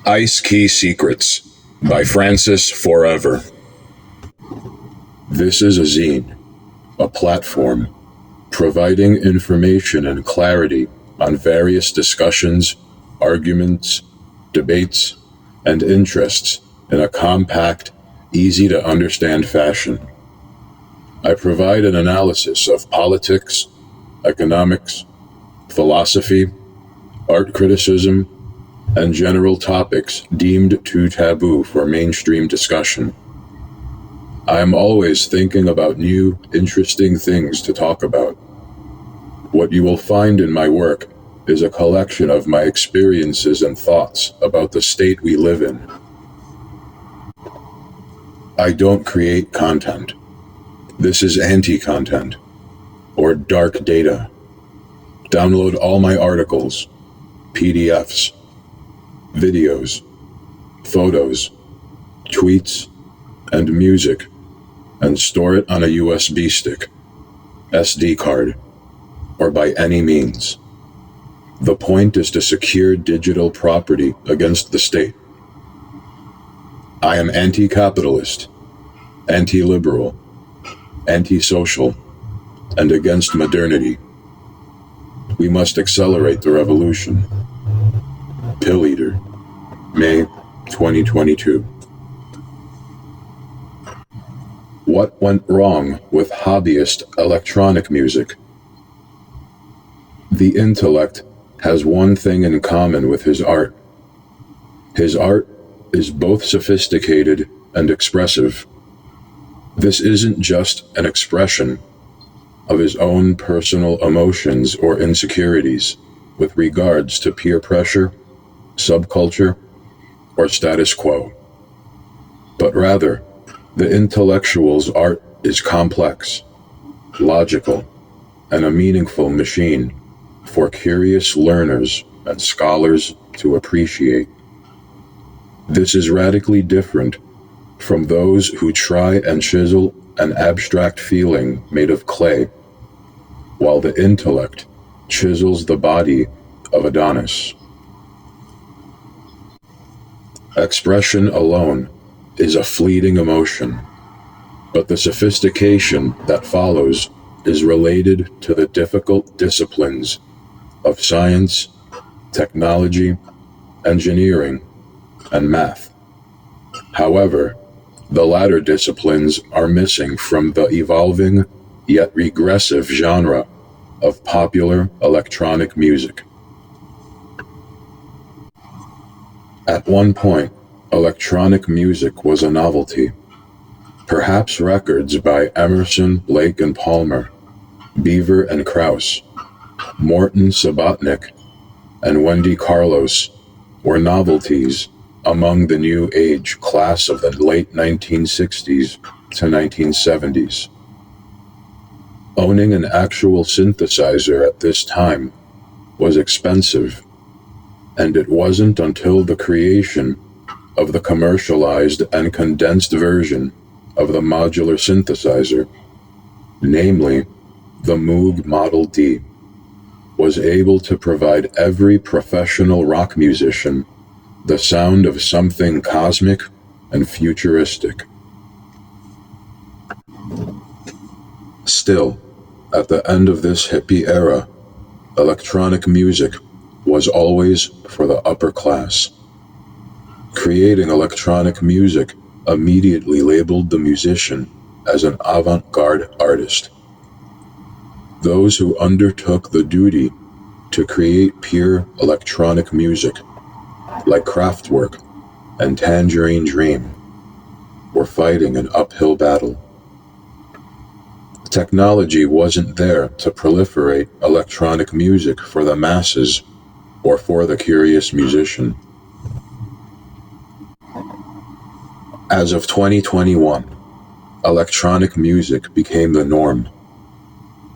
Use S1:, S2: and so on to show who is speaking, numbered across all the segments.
S1: Ice Key Secrets by Francis Forever. This is a zine, a platform, providing information and clarity on various discussions, arguments, debates, and interests in a compact, easy-to-understand fashion. I provide an analysis of politics, economics, philosophy, art criticism, and general topics deemed too taboo for mainstream discussion. I am always thinking about new, interesting things to talk about. What you will find in my work is a collection of my experiences and thoughts about the state we live in. I don't create content. This is anti-content, or dark data. Download all my articles, PDFs, videos, photos, tweets, and music, and store it on a USB stick, SD card, or by any means. The point is to secure digital property against the state. I am anti-capitalist, anti-liberal, anti-social, and against modernity. We must accelerate the revolution. Pilleater, May 2022. What went wrong with hobbyist electronic music? The intellect has one thing in common with his art. His art is both sophisticated and expressive. This isn't just an expression of his own personal emotions or insecurities with regards to peer pressure, subculture, or status quo. But rather, the intellectual's art is complex, logical, and a meaningful machine for curious learners and scholars to appreciate. This is radically different from those who try and chisel an abstract feeling made of clay, while the intellect chisels the body of Adonis. Expression alone is a fleeting emotion, but the sophistication that follows is related to the difficult disciplines of science, technology, engineering, and math. However, the latter disciplines are missing from the evolving yet regressive genre of popular electronic music. At one point, electronic music was a novelty. Perhaps records by Emerson, Lake and Palmer, Beaver and Krauss, Morton Subotnick, and Wendy Carlos were novelties among the New Age class of the late 1960s to 1970s. Owning an actual synthesizer at this time was expensive, and it wasn't until the creation of the commercialized and condensed version of the modular synthesizer, namely the Moog Model D, was able to provide every professional rock musician the sound of something cosmic and futuristic. Still, at the end of this hippie era, electronic music was always for the upper class. Creating electronic music immediately labeled the musician as an avant-garde artist. Those who undertook the duty to create pure electronic music, like Kraftwerk and Tangerine Dream, were fighting an uphill battle. Technology wasn't there to proliferate electronic music for the masses or for the curious musician. As of 2021, electronic music became the norm.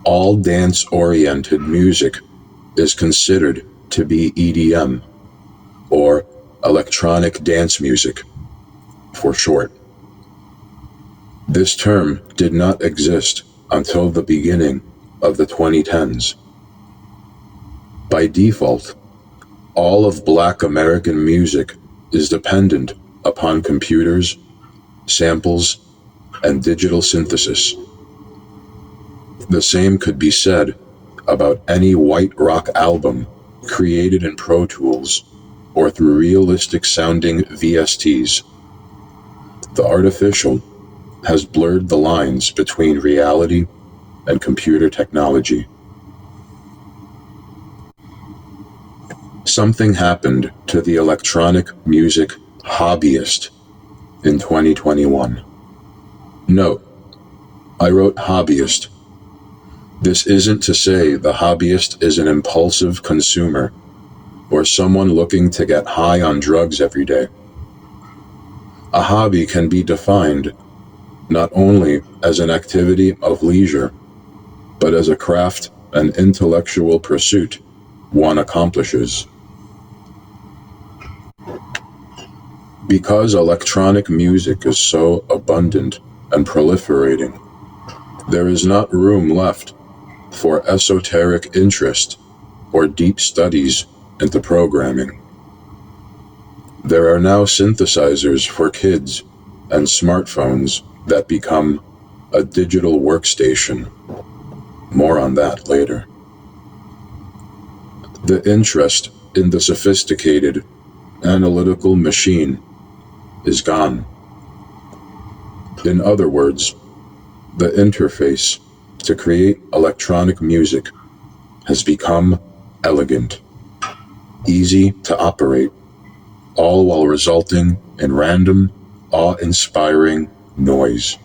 S1: All dance-oriented music is considered to be EDM, or electronic dance music, for short. This term did not exist until the beginning of the 2010s. By default, all of Black American music is dependent upon computers, samples, and digital synthesis. The same could be said about any white rock album created in Pro Tools or through realistic-sounding VSTs. The artificial has blurred the lines between reality and computer technology. Something happened to the electronic music hobbyist in 2021. Note, I wrote hobbyist. This isn't to say the hobbyist is an impulsive consumer or someone looking to get high on drugs every day. A hobby can be defined not only as an activity of leisure, but as a craft and intellectual pursuit one accomplishes. Because electronic music is so abundant and proliferating, there is not room left for esoteric interest or deep studies into programming. There are now synthesizers for kids and smartphones that become a digital workstation. More on that later. The interest in the sophisticated analytical machine is gone. In other words, the interface to create electronic music has become elegant, easy to operate, all while resulting in random, awe-inspiring noise.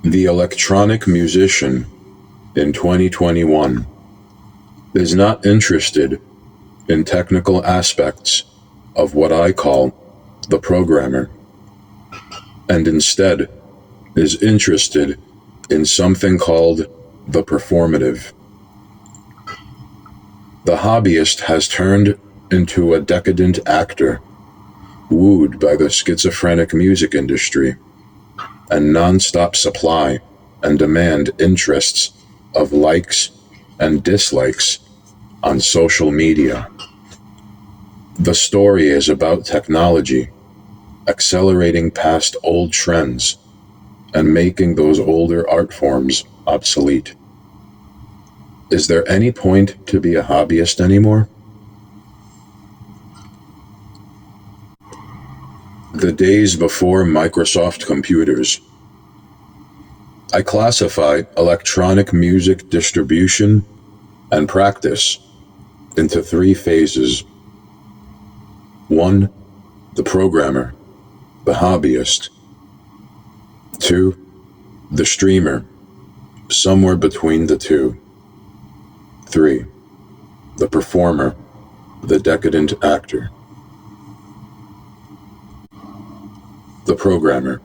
S1: The electronic musician in 2021 is not interested in technical aspects of what I call the programmer, and instead is interested in something called the performative. The hobbyist has turned into a decadent actor, wooed by the schizophrenic music industry and non-stop supply and demand interests of likes and dislikes on social media. The story is about technology accelerating past old trends and making those older art forms obsolete. Is there any point to be a hobbyist anymore? The days before Microsoft computers. I classify electronic music distribution and practice into 3 phases. 1, the programmer, the hobbyist. 2, the streamer, somewhere between the 2. 3, the performer, the decadent actor. The programmer.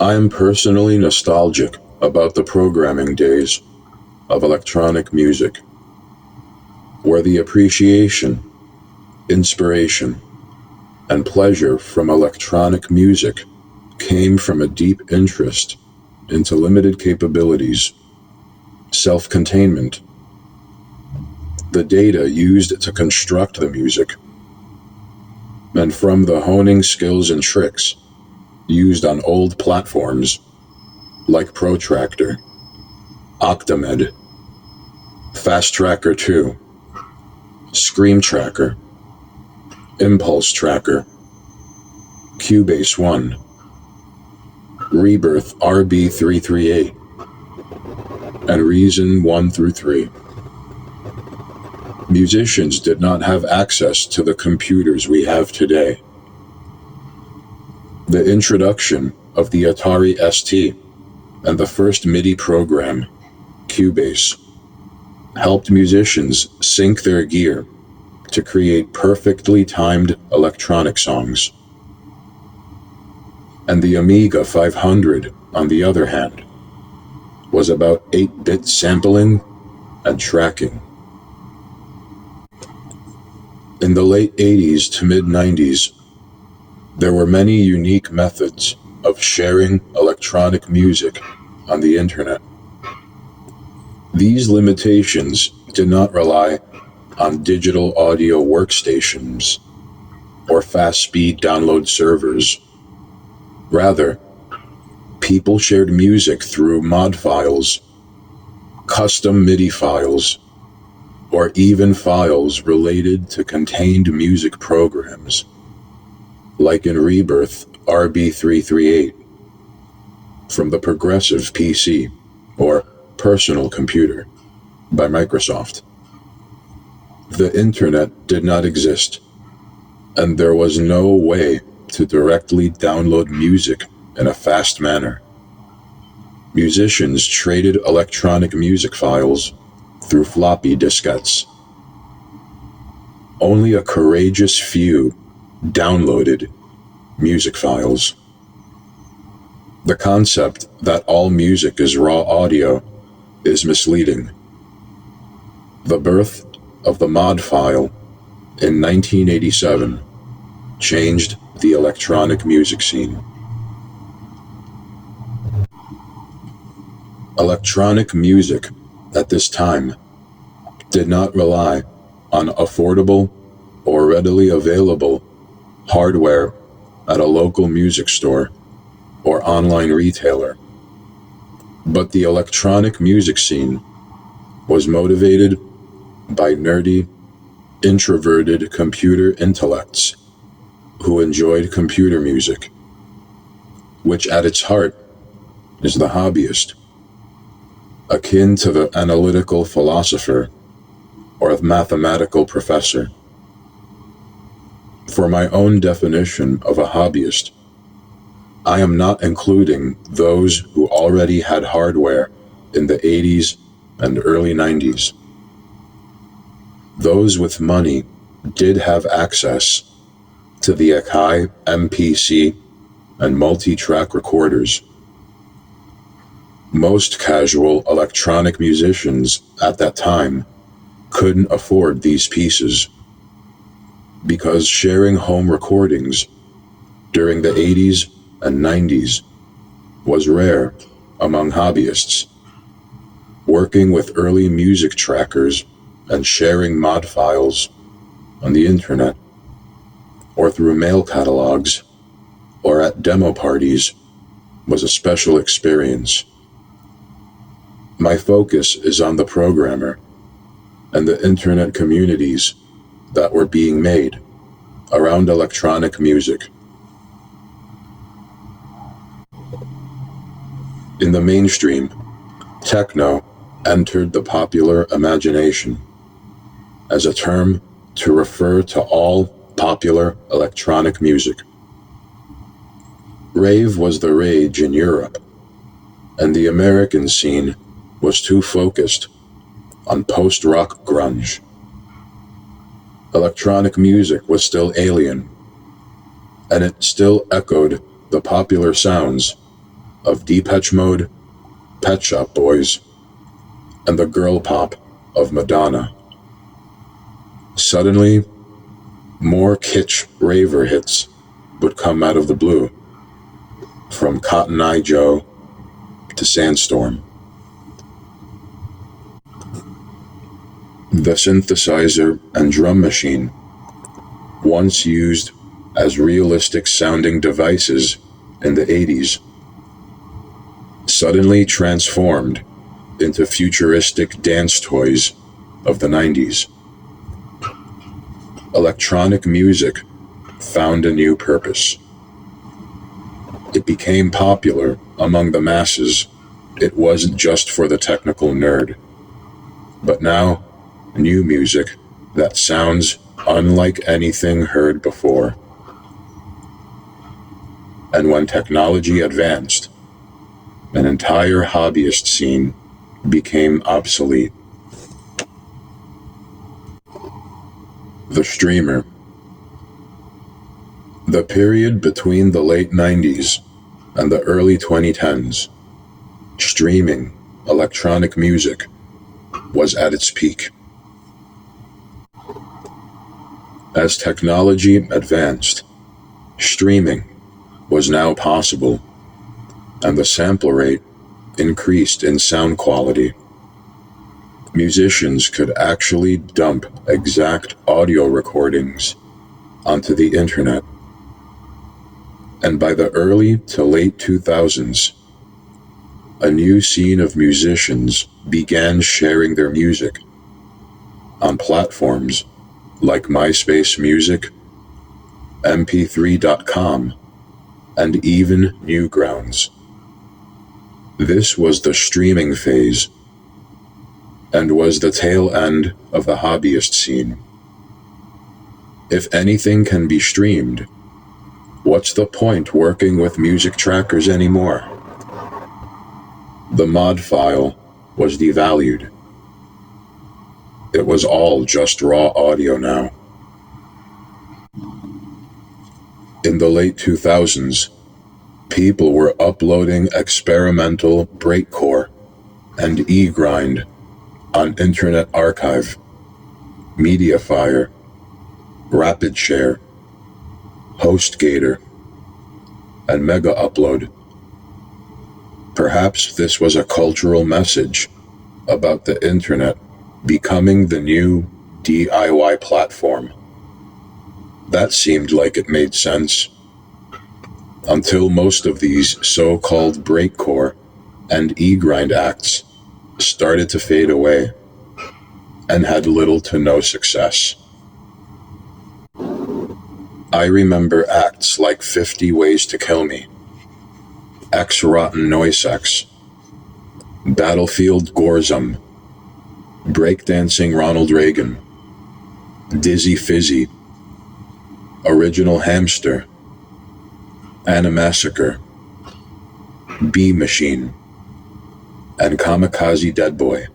S1: I am personally nostalgic about the programming days of electronic music, where the appreciation, inspiration, and pleasure from electronic music came from a deep interest into limited capabilities, self-containment, the data used to construct the music, and from the honing skills and tricks used on old platforms like Protractor, Octamed, Fast Tracker 2, Scream Tracker, Impulse Tracker, Cubase 1, Rebirth RB338, and Reason 1 through 3. Musicians did not have access to the computers we have today. The introduction of the Atari ST and the first MIDI program, Cubase, helped musicians sync their gear to create perfectly timed electronic songs. And the Amiga 500, on the other hand, was about 8-bit sampling and tracking. In the late 80s to mid-90s, there were many unique methods of sharing electronic music on the internet. These limitations did not rely on digital audio workstations or fast-speed download servers. Rather, people shared music through mod files, custom MIDI files, or even files related to contained music programs, like in Rebirth RB338, from the Progressive PC, or Personal Computer, by Microsoft. The internet did not exist, and there was no way to directly download music in a fast manner. Musicians traded electronic music files through floppy diskettes. Only a courageous few downloaded music files. The concept that all music is raw audio is misleading. The birth of the mod file in 1987 changed the electronic music scene. Electronic music at this time did not rely on affordable or readily available hardware at a local music store or online retailer. But the electronic music scene was motivated by nerdy, introverted computer intellects who enjoyed computer music, which at its heart is the hobbyist, akin to the analytical philosopher or the mathematical professor. For my own definition of a hobbyist, I am not including those who already had hardware in the 80s and early 90s. Those with money did have access to the Akai MPC and multi-track recorders. Most casual electronic musicians at that time couldn't afford these pieces, because sharing home recordings during the 80s and 90s was rare among hobbyists. Working with early music trackers and sharing mod files on the internet or through mail catalogs or at demo parties was a special experience. My focus is on the programmer and the internet communities that were being made around electronic music. In the mainstream, techno entered the popular imagination as a term to refer to all popular electronic music. Rave was the rage in Europe, and the American scene was too focused on post-rock grunge. Electronic music was still alien, and it still echoed the popular sounds of Depeche Mode, Pet Shop Boys, and the girl pop of Madonna. Suddenly, more kitsch raver hits would come out of the blue, from Cotton Eye Joe to Sandstorm. The synthesizer and drum machine, once used as realistic-sounding devices in the 80s, suddenly transformed into futuristic dance toys of the 90s. Electronic music found a new purpose. It became popular among the masses. It wasn't just for the technical nerd, but now new music that sounds unlike anything heard before. And when technology advanced, an entire hobbyist scene became obsolete. The streamer. The period between the late 90s and the early 2010s, streaming electronic music was at its peak. As technology advanced, streaming was now possible, and the sample rate increased in sound quality. musicians could actually dump exact audio recordings onto the internet. And by the early to late 2000s, a new scene of musicians began sharing their music on platforms like MySpace Music, mp3.com, and even Newgrounds. This was the streaming phase, and was the tail end of the hobbyist scene. If anything can be streamed, what's the point working with music trackers anymore? The mod file was devalued. It was all just raw audio now. In the late 2000s, people were uploading experimental breakcore and e-grind on Internet Archive, Mediafire, RapidShare, HostGator, and Mega Upload. Perhaps this was a cultural message about the internet becoming the new DIY platform. That seemed like it made sense, until most of these so-called breakcore and e-grind acts started to fade away and had little to no success. I remember acts like 50 Ways to Kill Me, X-Rotten Noisex, Battlefield Gorzum, Breakdancing Ronald Reagan, Dizzy Fizzy, Original Hamster, Animassacre, Bee Machine, and Kamikaze Deadboy,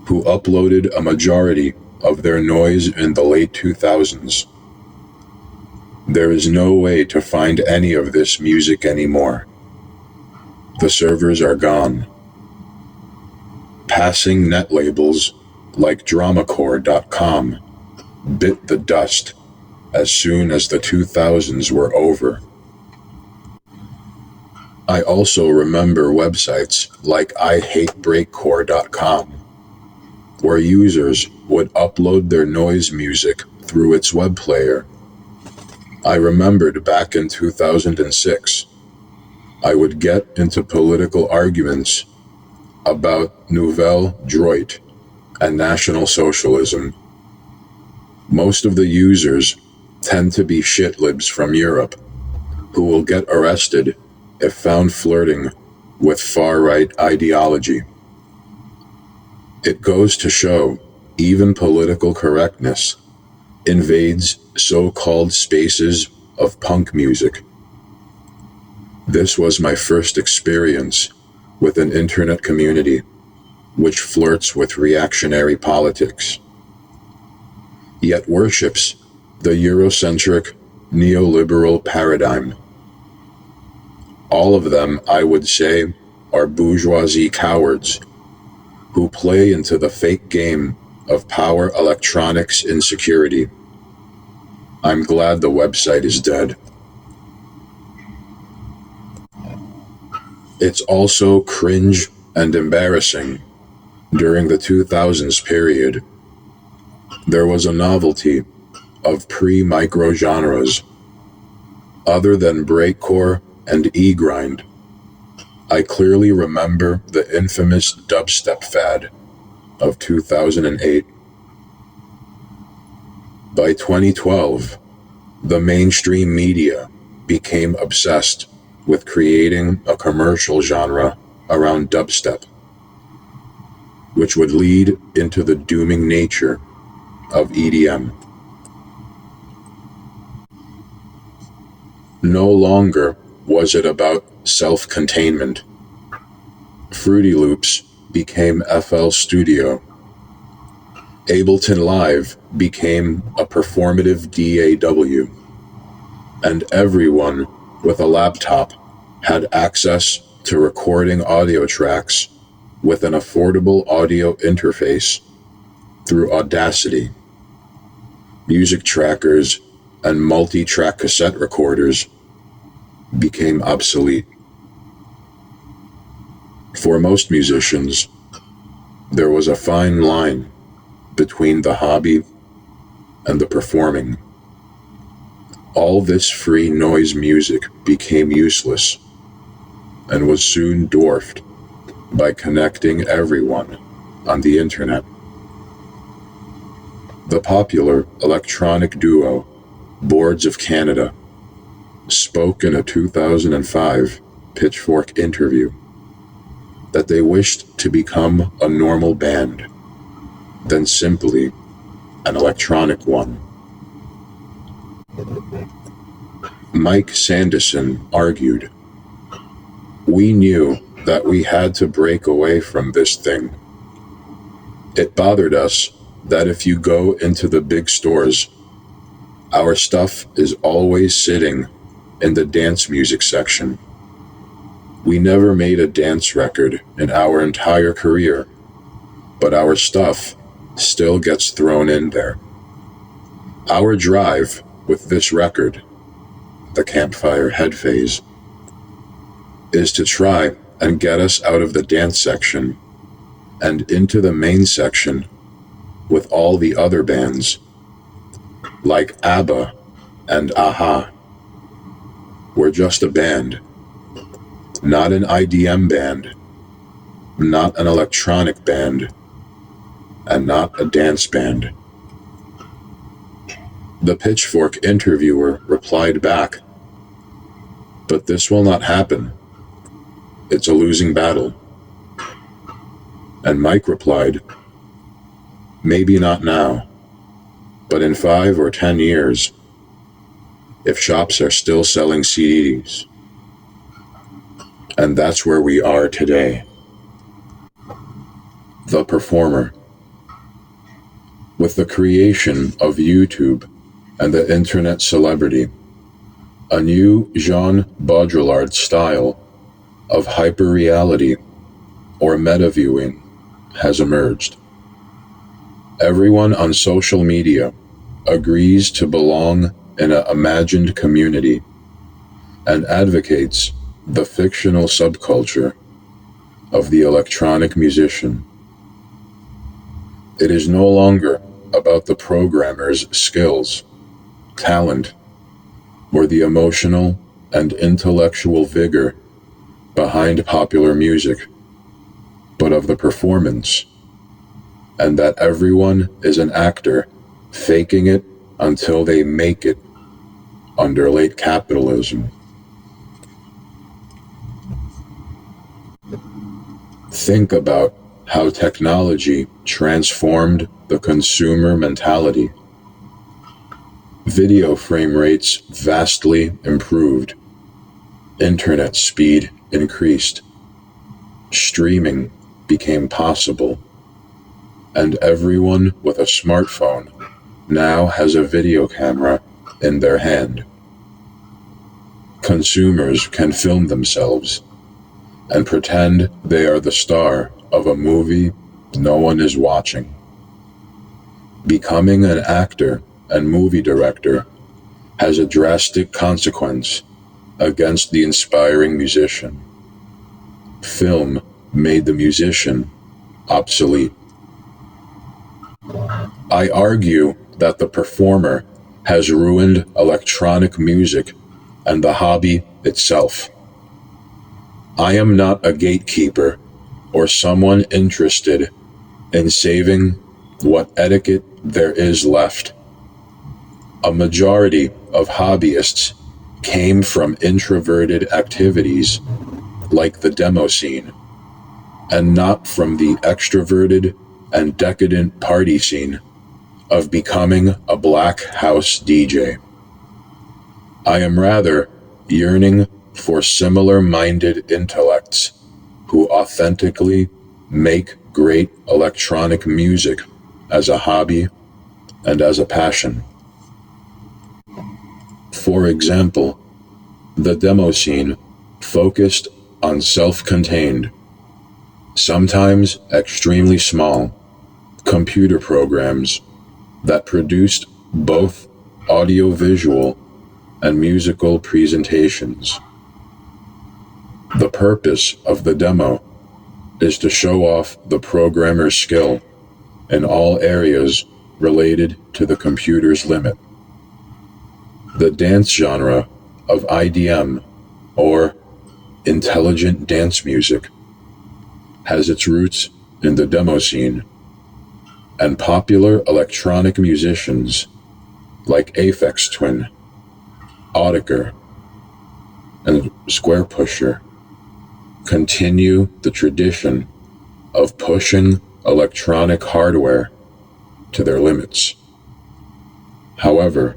S1: who uploaded a majority of their noise in the late 2000s. There is no way to find any of this music anymore. The servers are gone. Passing net labels like dramacore.com bit the dust as soon as the 2000s were over. I also remember websites like ihatebreakcore.com, where users would upload their noise music through its web player. I remembered back in 2006, I would get into political arguments about Nouvelle Droite and National Socialism. Most of the users tend to be shitlibs from Europe, who will get arrested if found flirting with far-right ideology. It goes to show even political correctness invades so-called spaces of punk music. This was my first experience with an internet community which flirts with reactionary politics, yet worships the Eurocentric neoliberal paradigm. All of them, I would say, are bourgeoisie cowards who play into the fake game of power electronics insecurity. I'm glad the website is dead. It's also cringe and embarrassing. During the 2000s period, there was a novelty of pre-micro genres. Other than breakcore and e-grind, I clearly remember the infamous dubstep fad of 2008. By 2012, the mainstream media became obsessed with creating a commercial genre around dubstep, which would lead into the dooming nature of EDM. No longer was it about self-containment. Fruity Loops became FL Studio. Ableton Live became a performative DAW, and everyone with a laptop had access to recording audio tracks with an affordable audio interface through Audacity. Music trackers and multi-track cassette recorders became obsolete. For most musicians, There was a fine line between the hobby and the performing. All this free noise music became useless and was soon dwarfed by connecting everyone on the internet. The popular electronic duo Boards of Canada spoke in a 2005 Pitchfork interview that they wished to become a normal band than simply an electronic one. Mike Sanderson argued, "We knew that we had to break away from this thing. It bothered us that if you go into the big stores, our stuff is always sitting in the dance music section. We never made a dance record in our entire career, but our stuff still gets thrown in there. Our drive with this record, the Campfire Head Phase, is to try and get us out of the dance section and into the main section with all the other bands, like ABBA and AHA. We're just a band, not an IDM band, not an electronic band, and not a dance band." The Pitchfork interviewer replied back, "But this will not happen. It's a losing battle." And Mike replied, "Maybe not now, but in 5 or 10 years, if shops are still selling CDs." And that's where we are today. The performer. With the creation of YouTube and the internet celebrity, a new Jean Baudrillard style of hyperreality or meta-viewing has emerged. Everyone on social media agrees to belong in an imagined community and advocates the fictional subculture of the electronic musician. It is no longer about the programmer's skills, talent, or the emotional and intellectual vigor behind popular music, but of the performance, and that everyone is an actor faking it until they make it under late capitalism. Think about how technology transformed the consumer mentality. Video frame rates vastly improved. Internet speed increased. Streaming became possible. And everyone with a smartphone now has a video camera in their hand. Consumers can film themselves and pretend they are the star of a movie no one is watching. Becoming an actor and movie director has a drastic consequence against the inspiring musician. Film made the musician obsolete. I argue that the performer has ruined electronic music and the hobby itself. I am not a gatekeeper or someone interested in saving what etiquette there is left. A majority of hobbyists came from introverted activities like the demo scene, and not from the extroverted and decadent party scene of becoming a black house DJ. I am rather yearning for similar-minded intellects who authentically make great electronic music as a hobby and as a passion. For example, the demo scene focused on self-contained, sometimes extremely small, computer programs that produced both audio-visual and musical presentations. The purpose of the demo is to show off the programmer's skill in all areas related to the computer's limit. The dance genre of IDM, or intelligent dance music, has its roots in the demo scene, and popular electronic musicians like Aphex Twin, Audiker, and Square Pusher continue the tradition of pushing electronic hardware to their limits. However,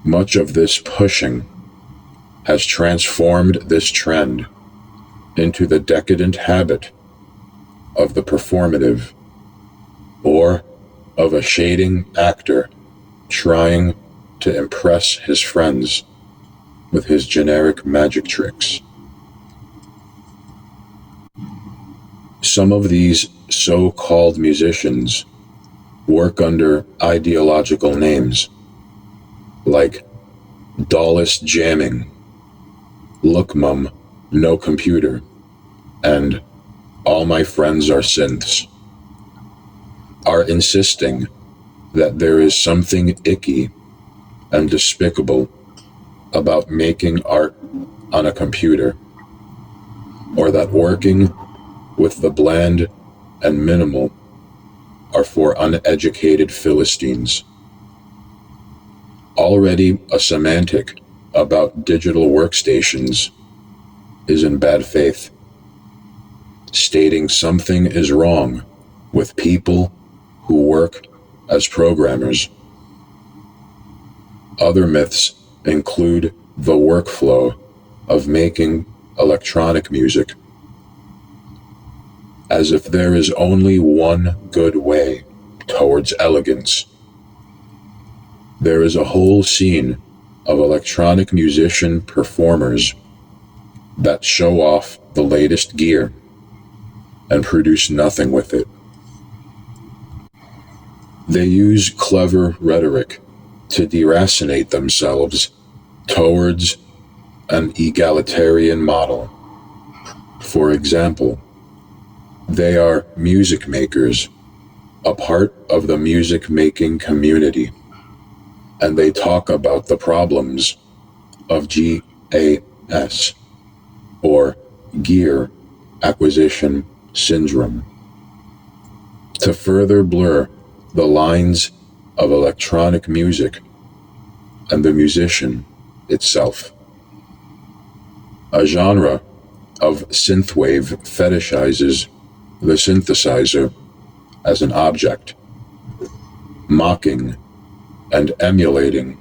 S1: much of this pushing has transformed this trend into the decadent habit of the performative, or of a shading actor trying to impress his friends with his generic magic tricks. Some of these so-called musicians work under ideological names like Dallas Jamming, Look Mum, No Computer, and All My Friends Are Synths, are insisting that there is something icky and despicable about making art on a computer, or that working with the bland and minimal are for uneducated Philistines. Already a semantic about digital workstations is in bad faith, stating something is wrong with people who work as programmers. Other myths include the workflow of making electronic music, as if there is only one good way towards elegance. There is a whole scene of electronic musician performers that show off the latest gear and produce nothing with it. They use clever rhetoric to deracinate themselves towards an egalitarian model. For example, they are music makers, a part of the music making community, and they talk about the problems of GAS, or Gear Acquisition Syndrome, to further blur the lines of electronic music and the musician itself. A genre of synthwave fetishizes the synthesizer as an object, mocking and emulating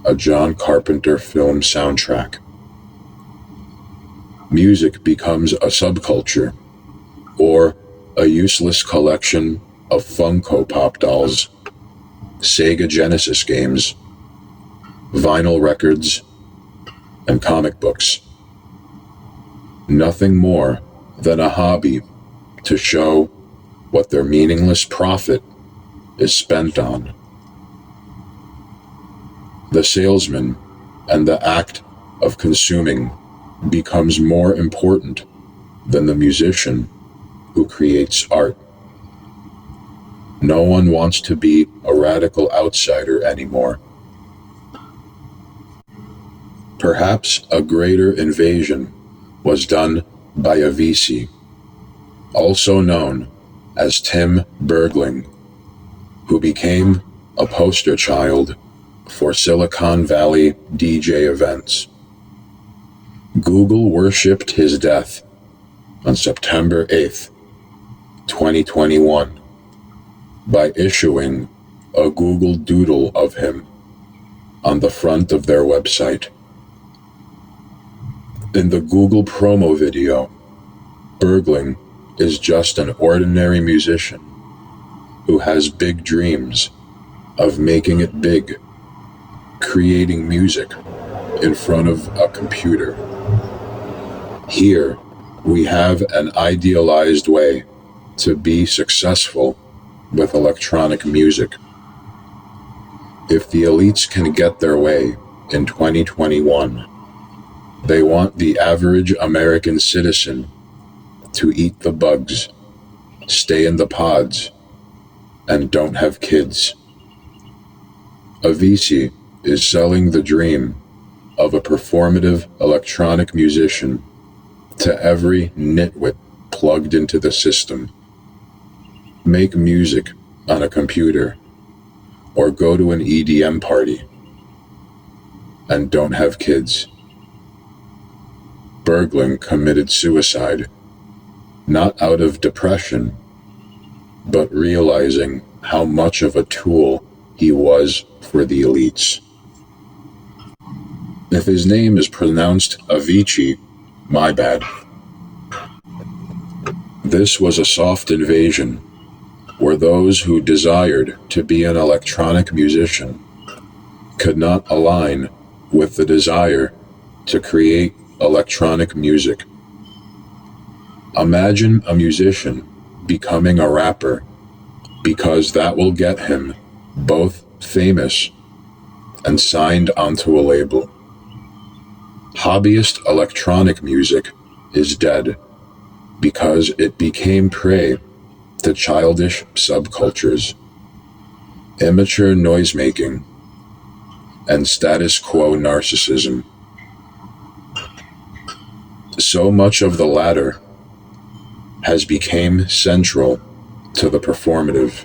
S1: a John Carpenter film soundtrack. Music becomes a subculture, or a useless collection of Funko Pop dolls, Sega Genesis games, vinyl records, and comic books. Nothing more than a hobby to show what their meaningless profit is spent on. The salesman and the act of consuming becomes more important than the musician who creates art. No one wants to be a radical outsider anymore. Perhaps a greater invasion was done by a VC, also known as Tim Bergling, who became a poster child for Silicon Valley DJ events. Google worshipped his death on September 8th, 2021, by issuing a Google Doodle of him on the front of their website. In the Google promo video, Bergling is just an ordinary musician who has big dreams of making it big, creating music in front of a computer. Here, we have an idealized way to be successful with electronic music. If the elites can get their way in 2021, they want the average American citizen to eat the bugs, stay in the pods, and don't have kids. Avicii is selling the dream of a performative electronic musician to every nitwit plugged into the system. Make music on a computer, or go to an EDM party, and don't have kids. Berglund committed suicide, not out of depression, but realizing how much of a tool he was for the elites. If his name is pronounced Avicii, my bad. This was a soft invasion, where those who desired to be an electronic musician could not align with the desire to create electronic music. Imagine a musician becoming a rapper, because that will get him both famous and signed onto a label. Hobbyist electronic music is dead because it became prey to childish subcultures, immature noisemaking, and status quo narcissism. So much of the latter has become central to the performative,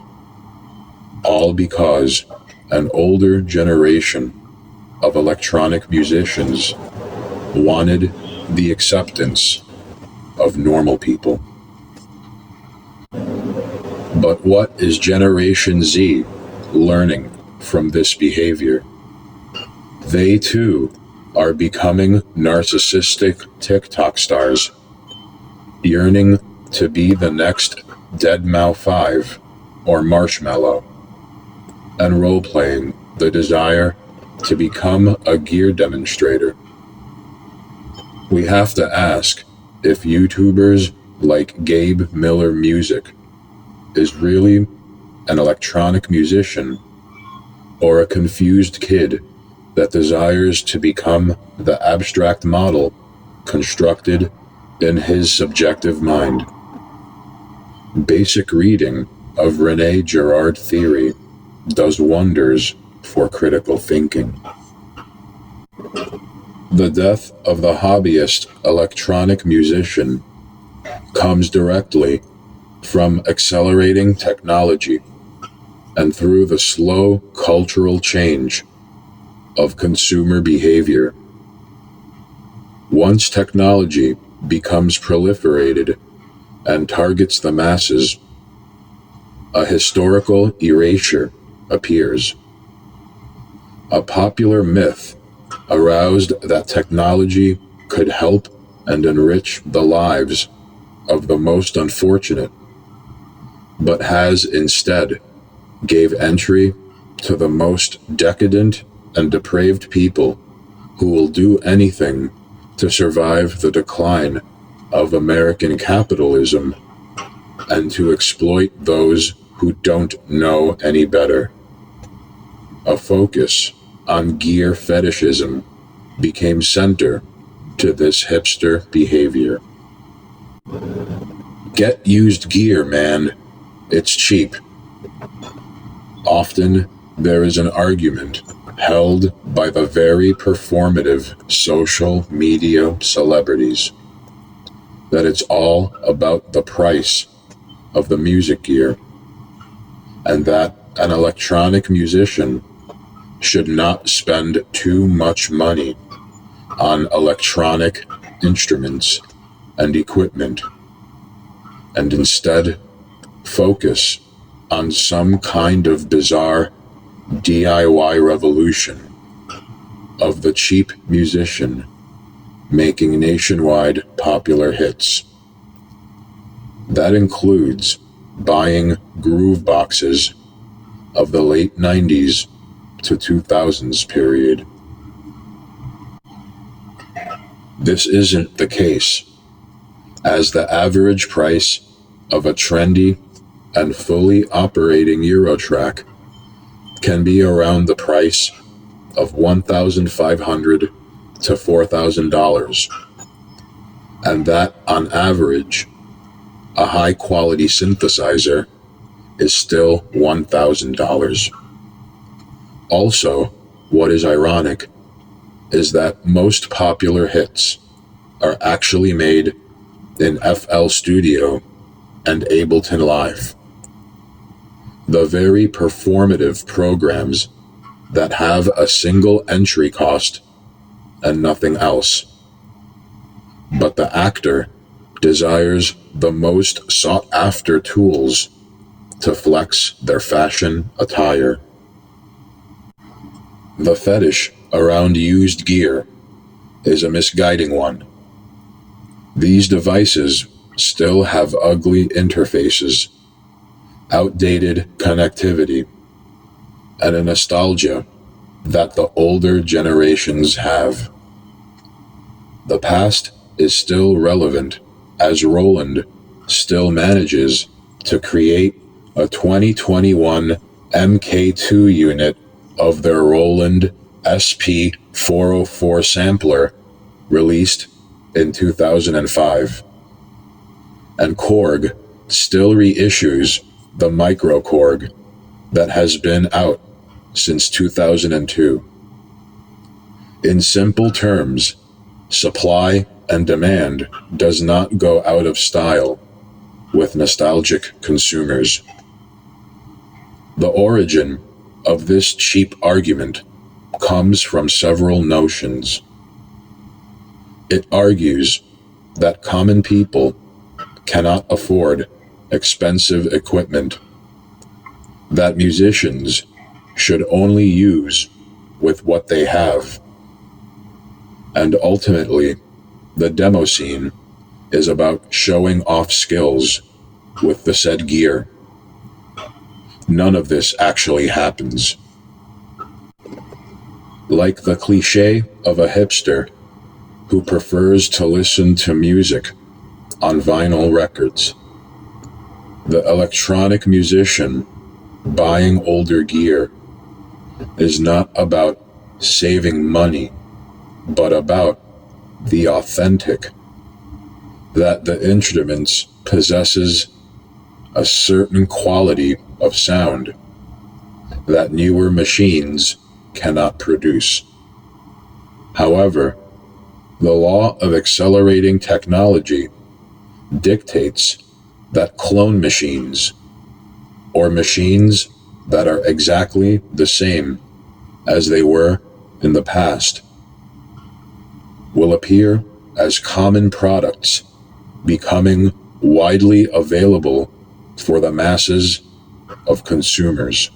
S1: all because an older generation of electronic musicians wanted the acceptance of normal people. But what is Generation Z learning from this behavior? They too are becoming narcissistic TikTok stars, yearning to be the next deadmau5 or Marshmallow, and role-playing the desire to become a gear demonstrator. We have to ask if YouTubers like Gabe Miller Music is really an electronic musician, or a confused kid that desires to become the abstract model constructed in his subjective mind. Basic reading of René Girard theory does wonders for critical thinking. The death of the hobbyist electronic musician comes directly from accelerating technology and through the slow cultural change of consumer behavior. Once technology becomes proliferated and targets the masses, a historical erasure appears. A popular myth aroused that technology could help and enrich the lives of the most unfortunate, but has instead gave entry to the most decadent and depraved people who will do anything to survive the decline of American capitalism and to exploit those who don't know any better. A focus on gear fetishism became center to this hipster behavior. Get used gear, man. It's cheap. Often, there is an argument held by the very performative social media celebrities that it's all about the price of the music gear, and that an electronic musician should not spend too much money on electronic instruments and equipment, and instead focus on some kind of bizarre DIY revolution of the cheap musician making nationwide popular hits. That includes buying groove boxes of the late 90s to 2000s period. This isn't the case, as the average price of a trendy and fully operating Eurotrack can be around the price of $1,500 to $4,000, and that on average a high-quality synthesizer is still $1,000. Also, what is ironic is that most popular hits are actually made in FL Studio and Ableton Live, the very performative programs that have a single entry cost and nothing else. But the actor desires the most sought-after tools to flex their fashion attire. The fetish around used gear is a misguiding one. These devices still have ugly interfaces, outdated connectivity, and a nostalgia that the older generations have. The past is still relevant, as Roland still manages to create a 2021 MK2 unit of their Roland SP404 sampler released in 2005. And Korg still reissues the Micro Korg that has been out since 2002. In simple terms, supply and demand does not go out of style with nostalgic consumers. The origin of this cheap argument comes from several notions. It argues that common people cannot afford expensive equipment, that musicians should only use with what they have, and ultimately, the demo scene is about showing off skills with the said gear. None of this actually happens. Like the cliche of a hipster who prefers to listen to music on vinyl records, the electronic musician buying older gear is not about saving money, but about the authentic, that the instruments possesses a certain quality of sound that newer machines cannot produce. However, the law of accelerating technology dictates that clone machines, or machines that are exactly the same as they were in the past, will appear as common products, becoming widely available for the masses of consumers.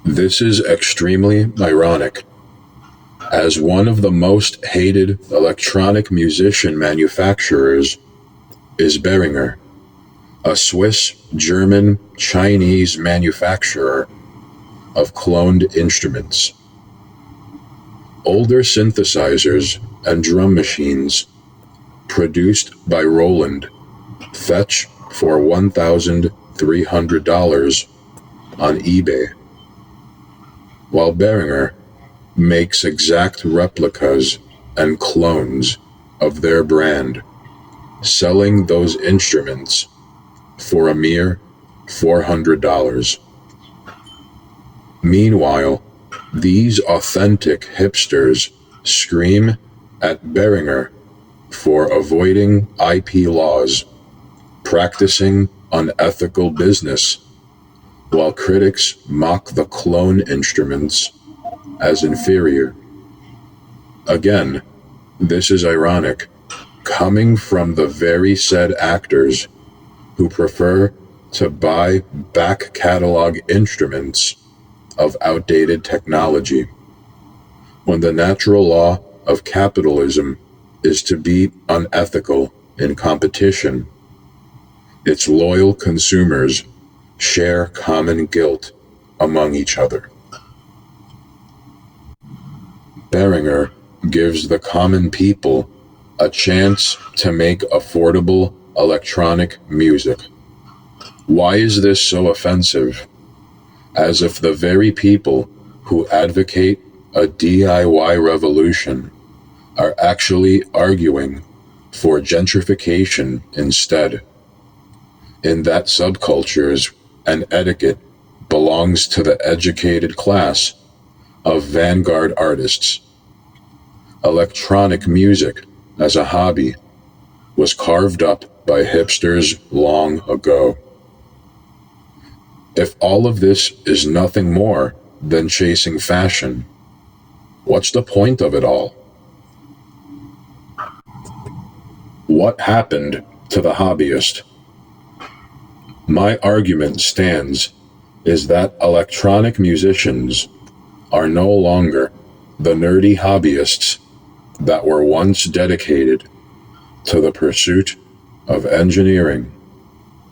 S1: This is extremely ironic, as one of the most hated electronic musician manufacturers is Behringer, a Swiss, German, Chinese manufacturer of cloned instruments. Older synthesizers and drum machines produced by Roland fetch for $1,300 on eBay, while Behringer makes exact replicas and clones of their brand, selling those instruments for a mere $400. Meanwhile, these authentic hipsters scream at Behringer for avoiding IP laws, practicing unethical business, while critics mock the clone instruments as inferior. Again, this is ironic, coming from the very said actors who prefer to buy back catalog instruments of outdated technology, when the natural law of capitalism is to be unethical in competition. Its loyal consumers share common guilt among each other. Behringer gives the common people a chance to make affordable electronic music. Why is this so offensive? As if the very people who advocate a DIY revolution are actually arguing for gentrification instead, in that subcultures and etiquette belongs to the educated class of vanguard artists. Electronic music, as a hobby, was carved up by hipsters long ago. If all of this is nothing more than chasing fashion, what's the point of it all? What happened to the hobbyist? My argument stands is that electronic musicians are no longer the nerdy hobbyists that were once dedicated to the pursuit of engineering,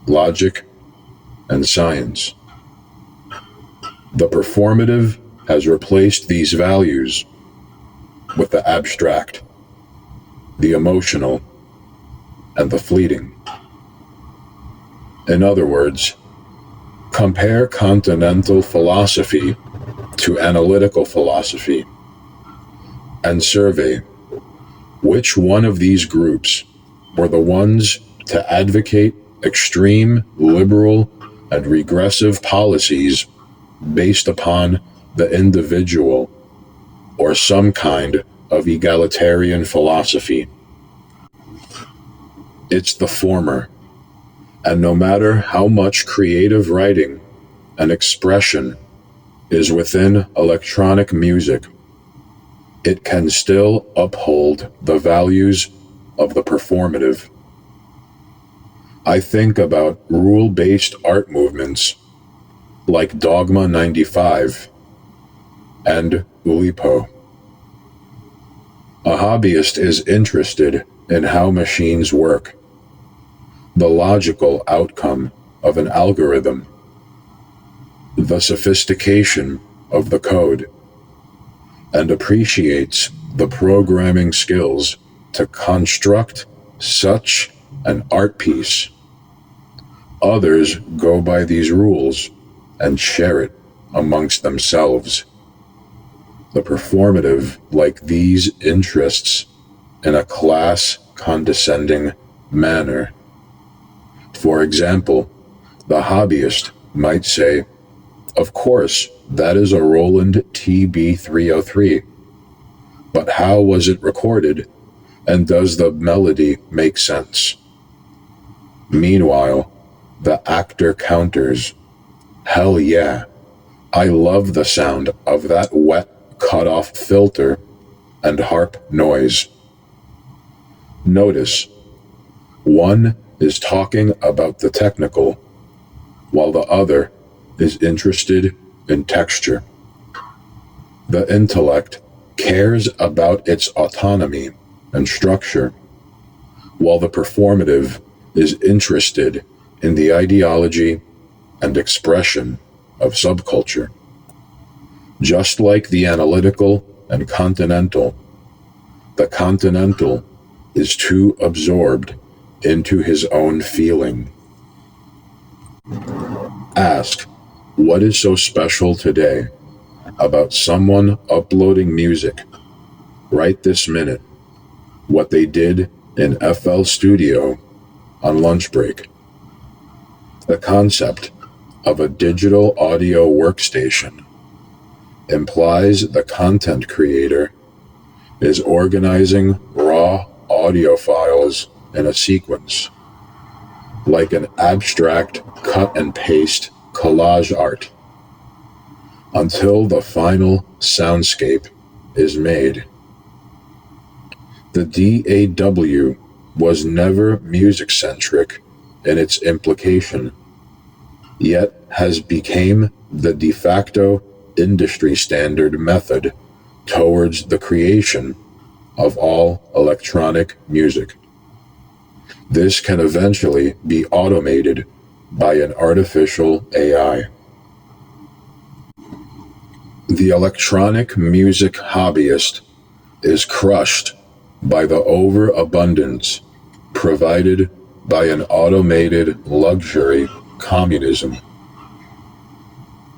S1: logic, and science. The performative has replaced these values with the abstract, the emotional, and the fleeting. In other words, compare continental philosophy to analytical philosophy and survey which one of these groups were the ones to advocate extreme liberal and regressive policies based upon the individual or some kind of egalitarian philosophy. It's the former, and no matter how much creative writing and expression is within electronic music, it can still uphold the values of the performative. I think about rule-based art movements like Dogma 95 and Oulipo. A hobbyist is interested in how machines work, the logical outcome of an algorithm, the sophistication of the code, and appreciates the programming skills to construct such an art piece. Others go by these rules and share it amongst themselves. The performative like these interests in a class condescending manner. For example, the hobbyist might say, "Of course, that is a Roland TB-303, but how was it recorded, and does the melody make sense?" Meanwhile, the actor counters, "Hell yeah, I love the sound of that wet cut-off filter and harp noise." Notice, one is talking about the technical, while the other is interested in texture. The intellect cares about its autonomy and structure, while the performative is interested in the ideology and expression of subculture. Just like the analytical and continental, the continental is too absorbed into his own feeling. Ask, what is so special today about someone uploading music right this minute, what they did in FL Studio on lunch break? The concept of a digital audio workstation implies the content creator is organizing raw audio files in a sequence, like an abstract cut and paste collage art, until the final soundscape is made. The DAW was never music-centric in its implication, yet has become the de facto industry standard method towards the creation of all electronic music. This can eventually be automated by an artificial AI. The electronic music hobbyist is crushed by the overabundance provided by an automated luxury communism,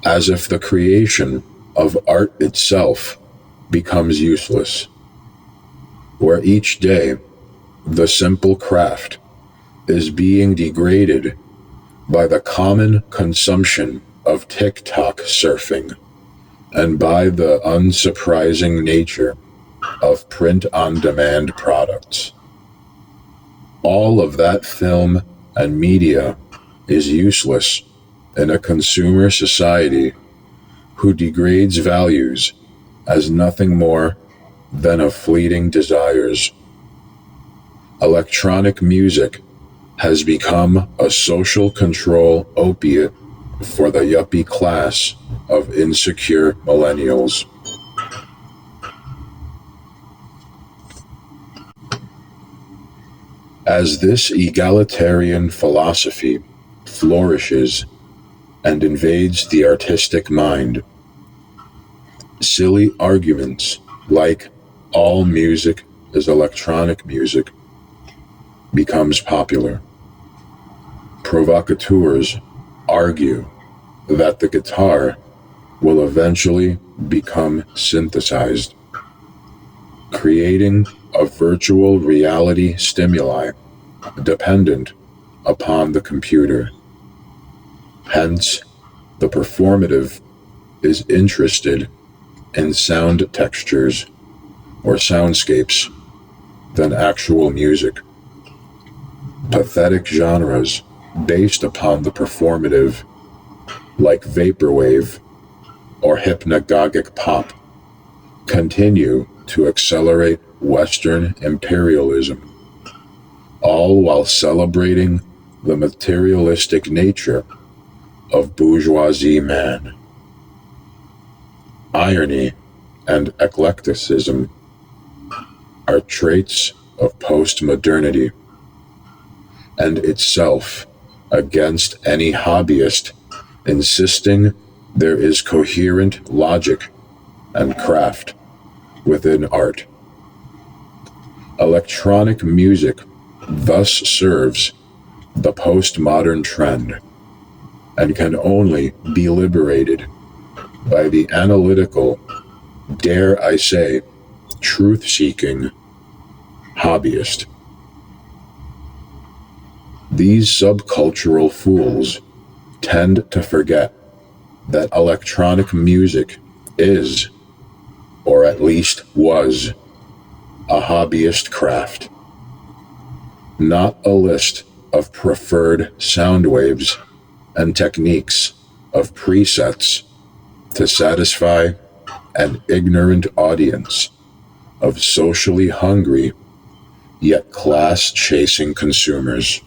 S1: as if the creation of art itself becomes useless, where each day the simple craft is being degraded by the common consumption of TikTok surfing and by the unsurprising nature of print-on-demand products. All of that film and media is useless in a consumer society who degrades values as nothing more than of fleeting desires. Electronic music has become a social control opiate for the yuppie class of insecure millennials. As this egalitarian philosophy flourishes and invades the artistic mind, silly arguments like all music is electronic music becomes popular. Provocateurs argue that the guitar will eventually become synthesized, creating a virtual reality stimuli dependent upon the computer. Hence, the performative is interested in sound textures or soundscapes than actual music. Pathetic genres based upon the performative, like vaporwave or hypnagogic pop, continue to accelerate Western imperialism, all while celebrating the materialistic nature of bourgeoisie man. Irony and eclecticism are traits of postmodernity, and itself against any hobbyist insisting there is coherent logic and craft within art. Electronic music thus serves the postmodern trend and can only be liberated by the analytical, dare I say, truth-seeking hobbyist. These subcultural fools tend to forget that electronic music is, or at least was, a hobbyist craft, not a list of preferred sound waves and techniques of presets to satisfy an ignorant audience of socially hungry yet class-chasing consumers.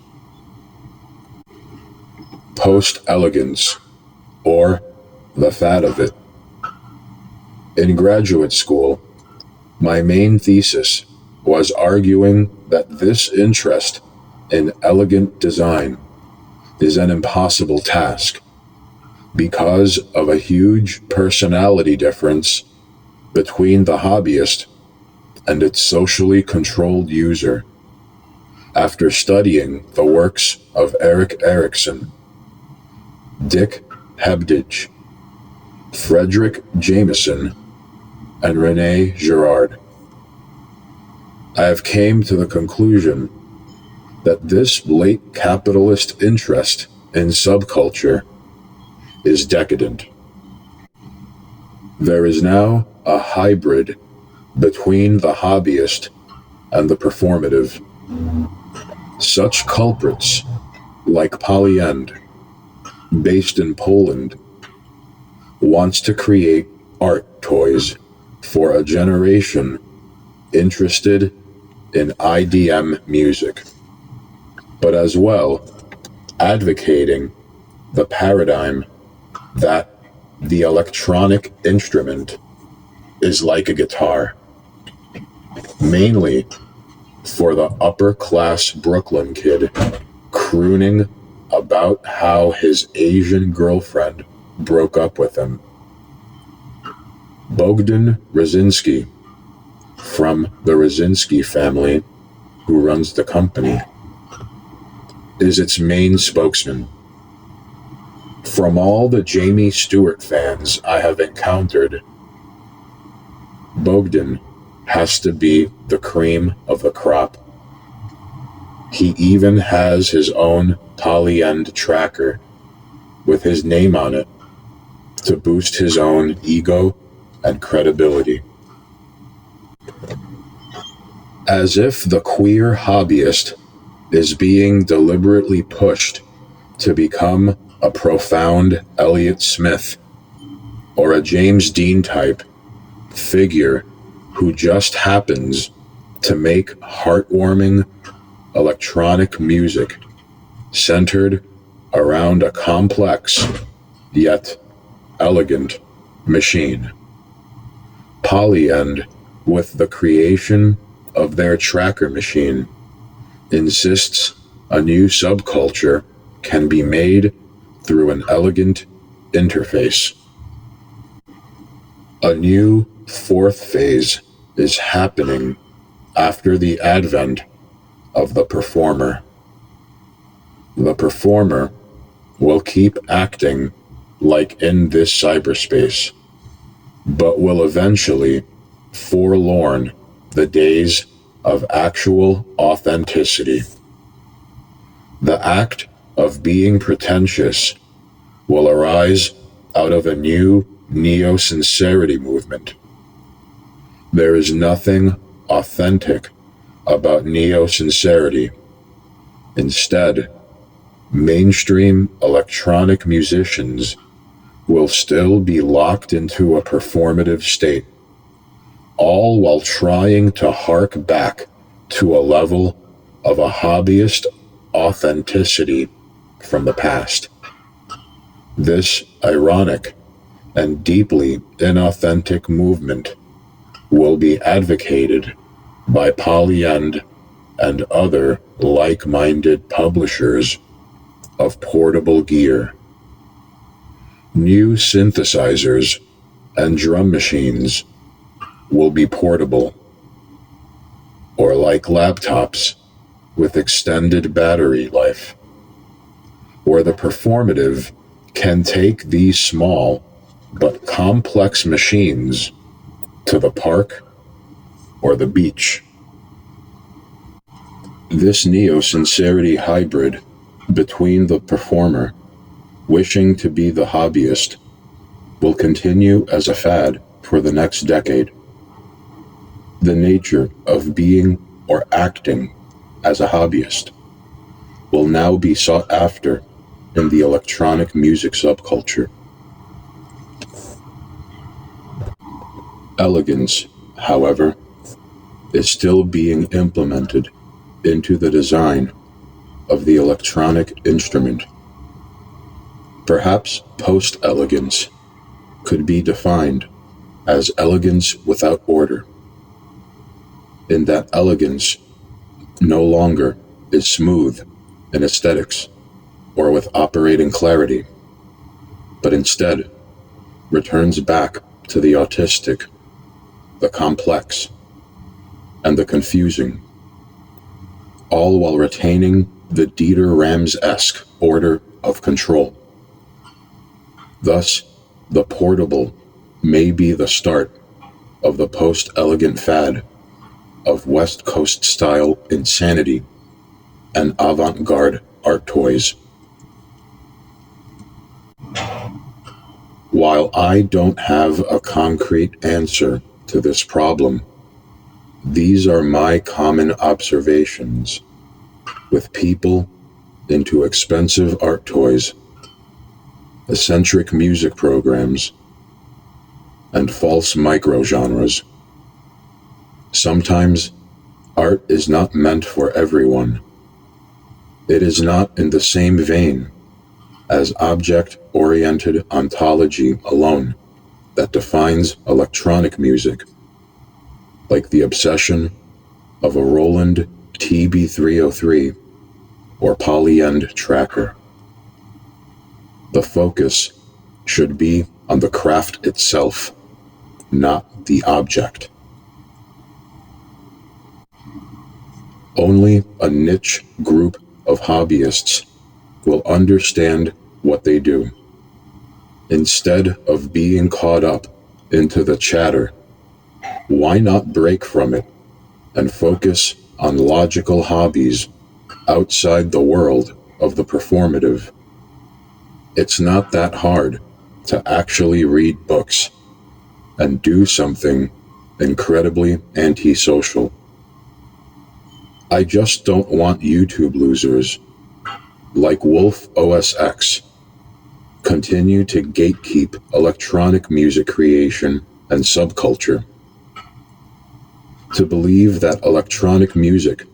S1: Post-elegance, or the fad of it. In graduate school, my main thesis was arguing that this interest in elegant design is an impossible task because of a huge personality difference between the hobbyist and its socially controlled user. After studying the works of Erik Erikson, Dick Hebdige, Frederick Jameson, and René Girard, I have came to the conclusion that this late capitalist interest in subculture is decadent. There is now a hybrid between the hobbyist and the performative. Such culprits, like Polyend, based in Poland, wants to create art toys for a generation interested in IDM music, but as well advocating the paradigm that the electronic instrument is like a guitar, mainly for the upper-class Brooklyn kid crooning about how his Asian girlfriend broke up with him. Bogdan Rosinski, from the Rosinski family, who runs the company, is its main spokesman. From all the Jamie Stewart fans I have encountered, Bogdan has to be the cream of the crop. He even has his own polyend tracker with his name on it to boost his own ego and credibility. As if the queer hobbyist is being deliberately pushed to become a profound Elliott Smith or a James Dean type figure who just happens to make heartwarming electronic music centered around a complex yet elegant machine. Polyend, with the creation of their tracker machine, insists a new subculture can be made through an elegant interface. A new fourth phase is happening after the advent of the performer. The performer will keep acting like in this cyberspace, but will eventually forlorn the days of actual authenticity. The act of being pretentious will arise out of a new neo-sincerity movement. There is nothing authentic about neo-sincerity. Instead, mainstream electronic musicians will still be locked into a performative state, all while trying to hark back to a level of a hobbyist authenticity from the past. This ironic and deeply inauthentic movement will be advocated by Polyend and other like-minded publishers of portable gear. New synthesizers and drum machines will be portable, or like laptops with extended battery life, where the performative can take these small but complex machines to the park or the beach. This neo-sincerity hybrid between the performer wishing to be the hobbyist will continue as a fad for the next decade. The nature of being or acting as a hobbyist will now be sought after in the electronic music subculture. Elegance, however, is still being implemented into the design of the electronic instrument. Perhaps post-elegance could be defined as elegance without order, in that elegance no longer is smooth in aesthetics or with operating clarity, but instead returns back to the autistic, the complex, and the confusing, all while retaining the Dieter Rams-esque order of control. Thus, the portable may be the start of the post-elegant fad of West Coast-style insanity and avant-garde art toys. While I don't have a concrete answer to this problem, these are my common observations with people into expensive art toys, eccentric music programs, and false microgenres. Sometimes art is not meant for everyone. It is not in the same vein as object-oriented ontology alone that defines electronic music, like the obsession of a Roland TB-303 or Polyend tracker. The focus should be on the craft itself, not the object. Only a niche group of hobbyists will understand what they do. Instead of being caught up into the chatter, why not break from it and focus on logical hobbies outside the world of the performative. It's not that hard to actually read books and do something incredibly antisocial. I just don't want YouTube losers, like Wolf OSX, continue to gatekeep electronic music creation and subculture. To believe that electronic music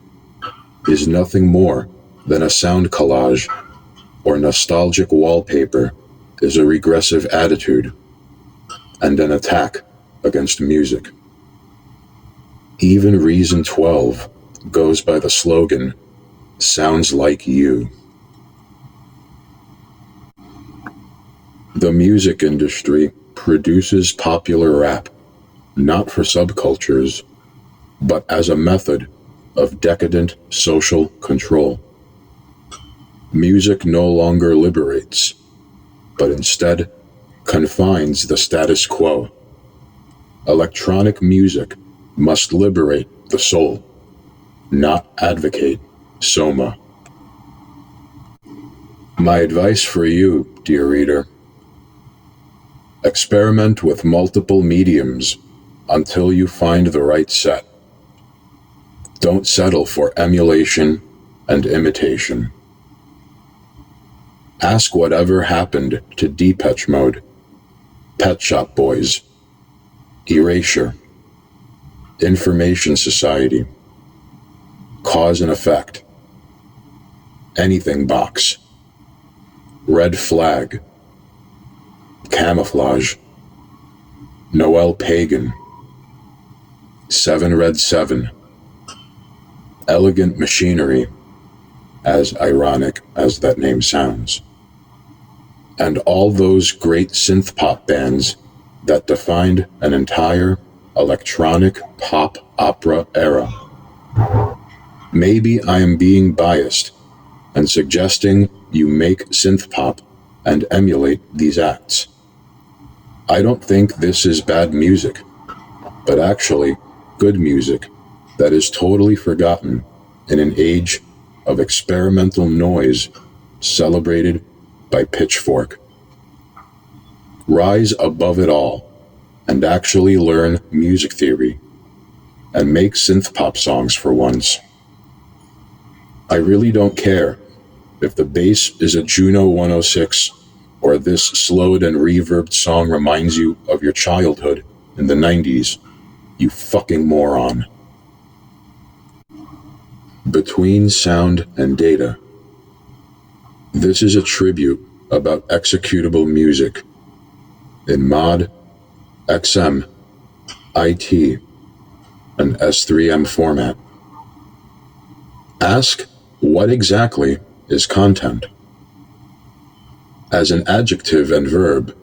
S1: is nothing more than a sound collage or nostalgic wallpaper is a regressive attitude and an attack against music. Even Reason 12 goes by the slogan, "Sounds like you." The music industry produces popular rap, not for subcultures, but as a method of decadent social control. Music no longer liberates, but instead confines the status quo. Electronic music must liberate the soul, not advocate soma. My advice for you, dear reader: experiment with multiple mediums until you find the right set. Don't settle for emulation and imitation. Ask whatever happened to Depeche Mode, Pet Shop Boys, Erasure, Information Society, Cause and Effect, Anything Box, Red Flag, Camouflage, Noel Pagan, Seven Red Seven, Elegant Machinery, as ironic as that name sounds, and all those great synth-pop bands that defined an entire electronic pop opera era. Maybe I am being biased and suggesting you make synth-pop and emulate these acts. I don't think this is bad music, but actually good music that is totally forgotten in an age of experimental noise celebrated by Pitchfork. Rise above it all and actually learn music theory and make synth-pop songs for once. I really don't care if the bass is a Juno 106 or this slowed and reverbed song reminds you of your childhood in the 90s, you fucking moron. Between Sound and Data. This is a tribute about executable music in mod, XM, IT, and S3M format. Ask, what exactly is content? As an adjective and verb,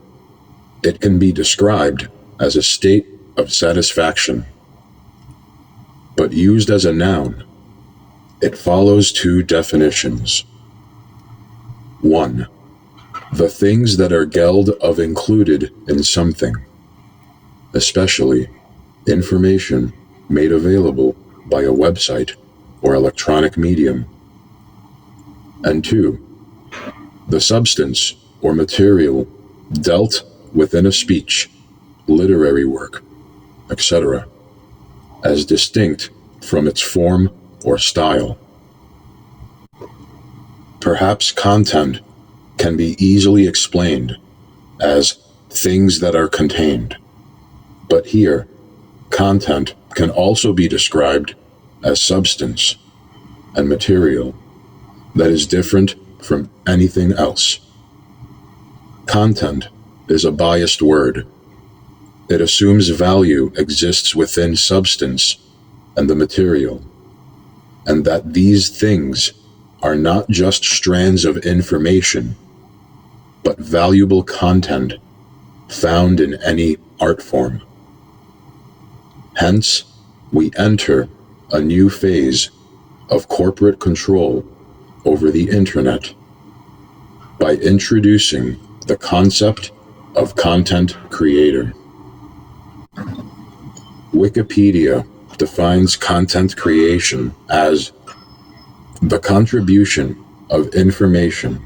S1: it can be described as a state of satisfaction. But used as a noun, it follows two definitions. 1. The things that are geld of included in something, especially information made available by a website or electronic medium. And 2. The substance or material dealt within a speech, literary work, etc., as distinct from its form or style. Perhaps content can be easily explained as things that are contained, but here, content can also be described as substance and material that is different from anything else. Content is a biased word. It assumes value exists within substance and the material, and that these things are not just strands of information, but valuable content found in any art form. Hence, we enter a new phase of corporate control over the internet by introducing the concept of content creator. Wikipedia defines content creation as The contribution of information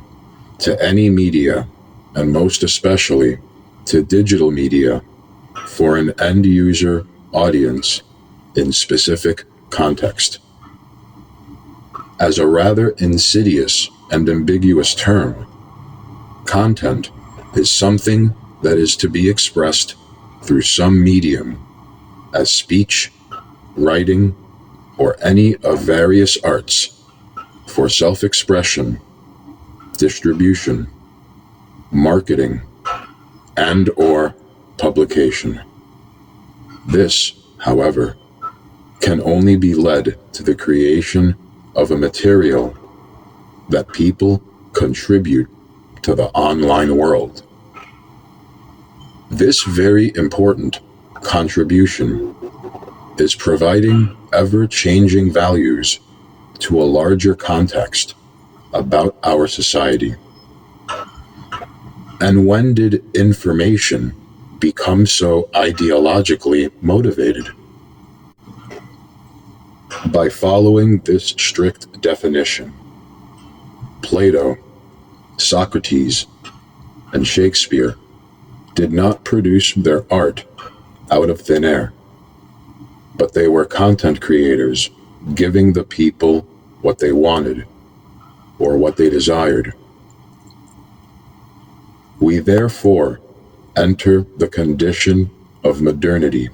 S1: to any media, and most especially to digital media, for an end-user audience in specific context. As a rather insidious and ambiguous term, content is something that is to be expressed through some medium, as speech, writing, or any of various arts, for self-expression, distribution, marketing, and/or publication. This, however, can only be led to the creation of a material that people contribute to the online world. This very important contribution is providing ever-changing values to a larger context about our society. And when did information become so ideologically motivated? By following this strict definition, Plato, Socrates, and Shakespeare did not produce their art out of thin air, but they were content creators giving the people what they wanted or what they desired. We therefore enter the condition of modernity,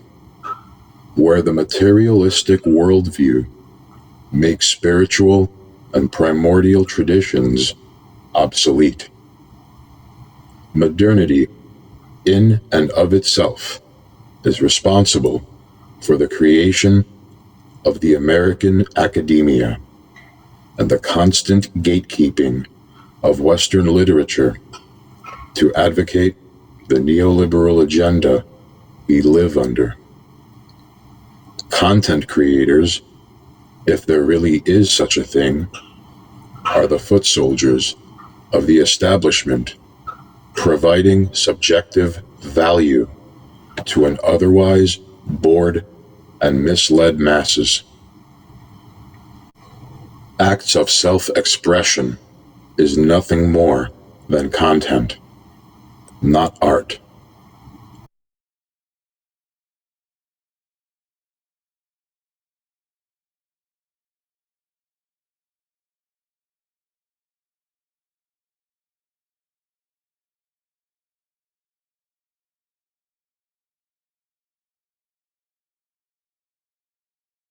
S1: where the materialistic worldview makes spiritual and primordial traditions obsolete. Modernity, in and of itself, is responsible for the creation of the American academia and the constant gatekeeping of Western literature to advocate the neoliberal agenda we live under. Content creators, if there really is such a thing, are the foot soldiers of the establishment, providing subjective value to an otherwise bored and misled masses. Acts of self-expression is nothing more than content, not art.